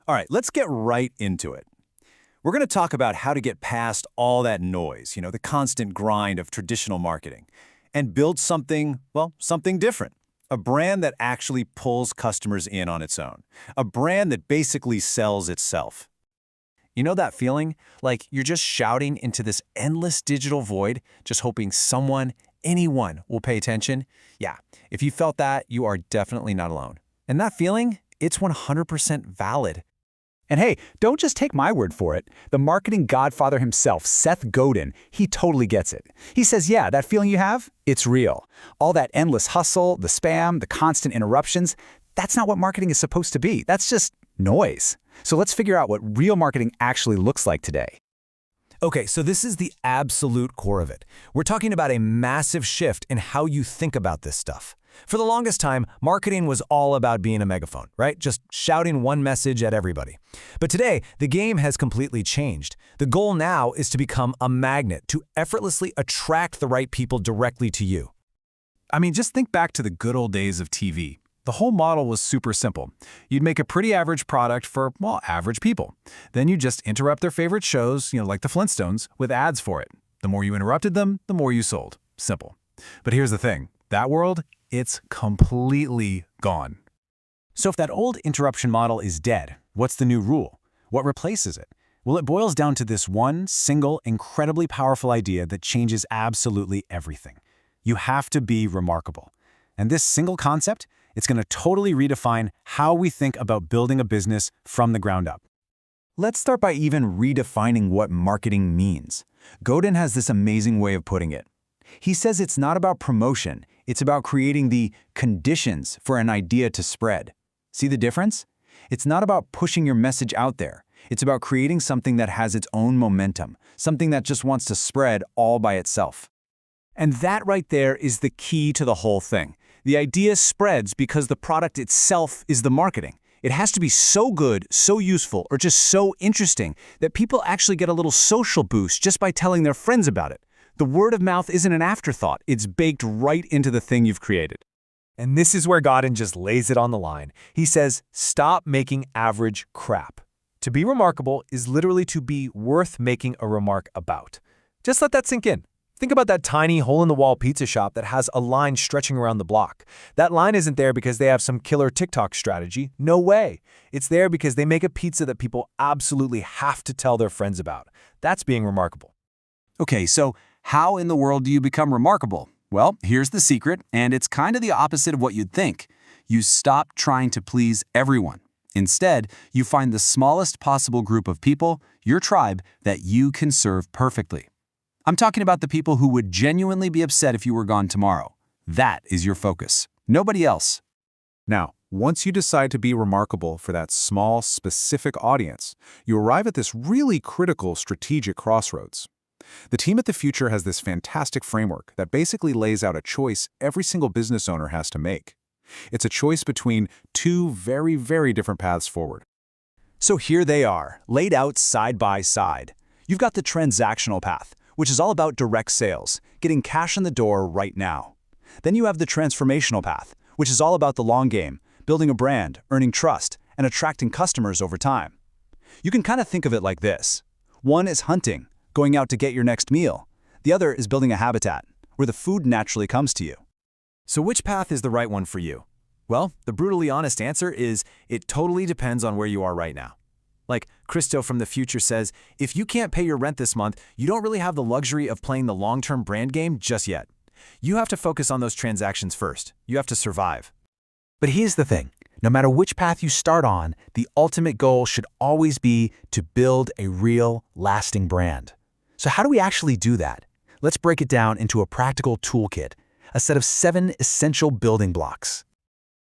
All right, let's get right into it. We're going to talk about how to get past all that noise, the constant grind of traditional marketing, and build something, well, something different. A brand that actually pulls customers in on its own. A brand that basically sells itself. You know that feeling? Like you're just shouting into this endless digital void, just hoping someone, anyone will pay attention? Yeah, if you felt that, you are definitely not alone. And that feeling, it's 100% valid. And hey, don't just take my word for it. The marketing godfather himself, Seth Godin, he totally gets it. He says, yeah, that feeling you have, it's real. All that endless hustle, the spam, the constant interruptions, that's not what marketing is supposed to be. That's just noise. So let's figure out what real marketing actually looks like today. Okay, so this is the absolute core of it. We're talking about a massive shift in how you think about this stuff. For the longest time, marketing was all about being a megaphone, right? Just shouting one message at everybody. But today, the game has completely changed. The goal now is to become a magnet, to effortlessly attract the right people directly to you. I mean, just think back to the good old days of TV. The whole model was super simple. You'd make a pretty average product for, well, average people. Then you just interrupt their favorite shows, like the Flintstones, with ads for it. The more you interrupted them, the more you sold. Simple. But here's the thing. That world, it's completely gone. So if that old interruption model is dead, what's the new rule? What replaces it? Well, it boils down to this one single, incredibly powerful idea that changes absolutely everything. You have to be remarkable. And this single concept, it's going to totally redefine how we think about building a business from the ground up. Let's start by even redefining what marketing means. Godin has this amazing way of putting it. He says it's not about promotion, it's about creating the conditions for an idea to spread. See the difference? It's not about pushing your message out there. It's about creating something that has its own momentum, something that just wants to spread all by itself. And that right there is the key to the whole thing. The idea spreads because the product itself is the marketing. It has to be so good, so useful, or just so interesting that people actually get a little social boost just by telling their friends about it. The word of mouth isn't an afterthought. It's baked right into the thing you've created. And this is where Godin just lays it on the line. He says, stop making average crap. To be remarkable is literally to be worth making a remark about. Just let that sink in. Think about that tiny hole-in-the-wall pizza shop that has a line stretching around the block. That line isn't there because they have some killer TikTok strategy. No way. It's there because they make a pizza that people absolutely have to tell their friends about. That's being remarkable. Okay, so how in the world do you become remarkable? Well, here's the secret, and it's kind of the opposite of what you'd think. You stop trying to please everyone. Instead, you find the smallest possible group of people, your tribe, that you can serve perfectly. I'm talking about the people who would genuinely be upset if you were gone tomorrow. That is your focus. Nobody else. Now, once you decide to be remarkable for that small, specific audience, you arrive at this really critical strategic crossroads. The team at the Future has this fantastic framework that basically lays out a choice every single business owner has to make. It's a choice between two very, very different paths forward. So here they are, laid out side by side. You've got the transactional path, which is all about direct sales, getting cash in the door right now. Then you have the transformational path, which is all about the long game, building a brand, earning trust, and attracting customers over time. You can kind of think of it like this. One is hunting, going out to get your next meal. The other is building a habitat, where the food naturally comes to you. So which path is the right one for you? Well, the brutally honest answer is it totally depends on where you are right now. Like Christo from the Future says, if you can't pay your rent this month, you don't really have the luxury of playing the long-term brand game just yet. You have to focus on those transactions first. You have to survive. But here's the thing. No matter which path you start on, the ultimate goal should always be to build a real, lasting brand. So how do we actually do that? Let's break it down into a practical toolkit, a set of 7 essential building blocks.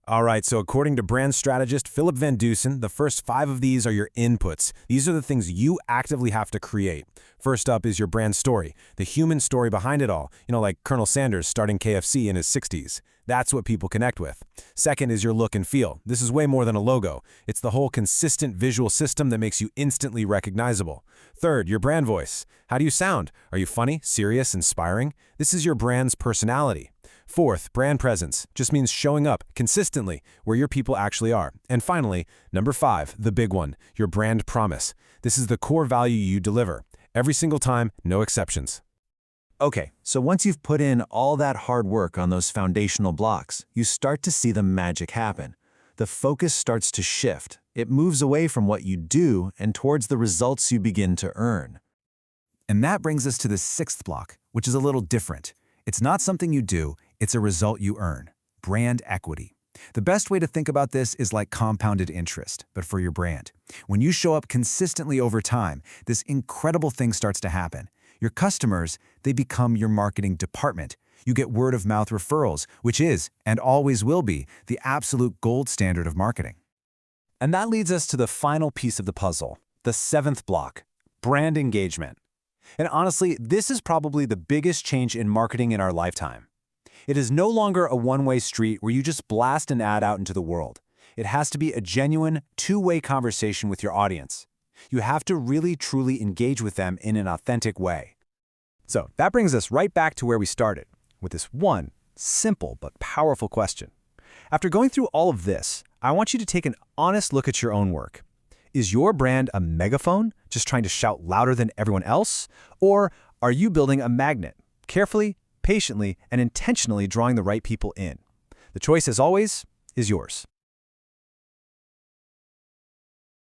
All right, so according to brand strategist Philip Van Dusen, the first 5 of these are your inputs. These are the things you actively have to create. First up is your brand story, the human story behind it all, like Colonel Sanders starting KFC in his 60s. That's what people connect with. Second is your look and feel. This is way more than a logo. It's the whole consistent visual system that makes you instantly recognizable. Third, your brand voice. How do you sound? Are you funny, serious, inspiring? This is your brand's personality. Fourth, brand presence just means showing up consistently where your people actually are. And finally, number 5, the big one, your brand promise. This is the core value you deliver. Every single time, no exceptions. Okay, so once you've put in all that hard work on those foundational blocks, you start to see the magic happen. The focus starts to shift. It moves away from what you do and towards the results you begin to earn. And that brings us to the 6th block, which is a little different. It's not something you do, it's a result you earn. Brand equity. The best way to think about this is like compounded interest, but for your brand. When you show up consistently over time, this incredible thing starts to happen. Your customers, they become your marketing department. You get word-of-mouth referrals, which is, and always will be, the absolute gold standard of marketing. And that leads us to the final piece of the puzzle, the 7th block, brand engagement. And honestly, this is probably the biggest change in marketing in our lifetime. It is no longer a one-way street where you just blast an ad out into the world. It has to be a genuine, two-way conversation with your audience. You have to really, truly engage with them in an authentic way. So that brings us right back to where we started, with this one simple but powerful question. After going through all of this, I want you to take an honest look at your own work. Is your brand a megaphone, just trying to shout louder than everyone else? Or are you building a magnet, carefully, patiently, and intentionally drawing the right people in? The choice, as always, is yours.